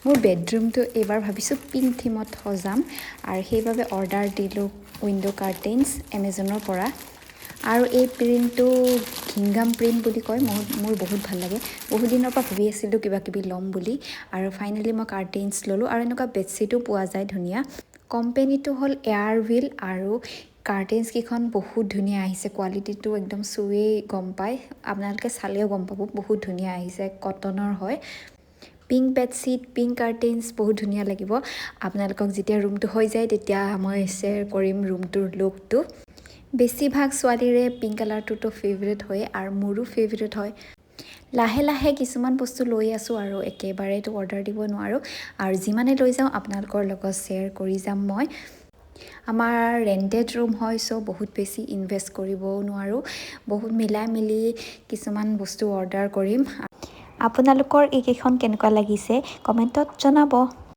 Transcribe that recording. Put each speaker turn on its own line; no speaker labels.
মোৰ বেডৰুমটো এইবাৰ ভাবিছোঁ পিংক থিমত সজাম আৰু সেইবাবে অৰ্ডাৰ দিলোঁ উইণ্ডো কাৰ্টেইনছ এমেজনৰ পৰা আৰু এই প্ৰিণ্টটো ঘিংগাম প্ৰিণ্ট বুলি কয় মোৰ বহুত ভাল লাগে বহুত দিনৰ পৰা ভাবি আছিলোঁ কিবা কিবি ল'ম বুলি আৰু ফাইনেলি মই কাৰ্টেইনছ ল'লোঁ আৰু এনেকুৱা বেডশ্বীটো পোৱা যায় ধুনীয়া কোম্পেনীটো হ'ল এয়াৰ হুইল আৰু কাৰ্টেইনছকেইখন বহুত ধুনীয়া আহিছে কোৱালিটিটো একদম চুৱেই গম পায় আপোনালোকে চালেও গম পাব বহুত ধুনীয়া আহিছে কটনৰ হয় পিংক বেডশ্বীট পিংক কাৰ্টেইনছ বহুত ধুনীয়া লাগিব আপোনালোকক যেতিয়া ৰুমটো হৈ যায় তেতিয়া মই শ্বেয়াৰ কৰিম ৰুমটোৰ লুকটো বেছিভাগ ছোৱালীৰে পিংক কালাৰটোতো ফেভৰেট হয় আৰু মোৰো ফেভৰেট হয় লাহে লাহে কিছুমান বস্তু লৈ আছোঁ আৰু একেবাৰেতো অৰ্ডাৰ দিব নোৱাৰোঁ আৰু যিমানে লৈ যাওঁ আপোনালোকৰ লগত শ্বেয়াৰ কৰি যাম মই আমাৰ ৰেণ্টেড ৰুম হয় চ' বহুত বেছি ইনভেষ্ট কৰিবও নোৱাৰোঁ বহুত মিলাই মিলি কিছুমান বস্তু অৰ্ডাৰ কৰিম আপোনালোকৰ এইকেইখন কেনেকুৱা লাগিছে কমেণ্টত জনাব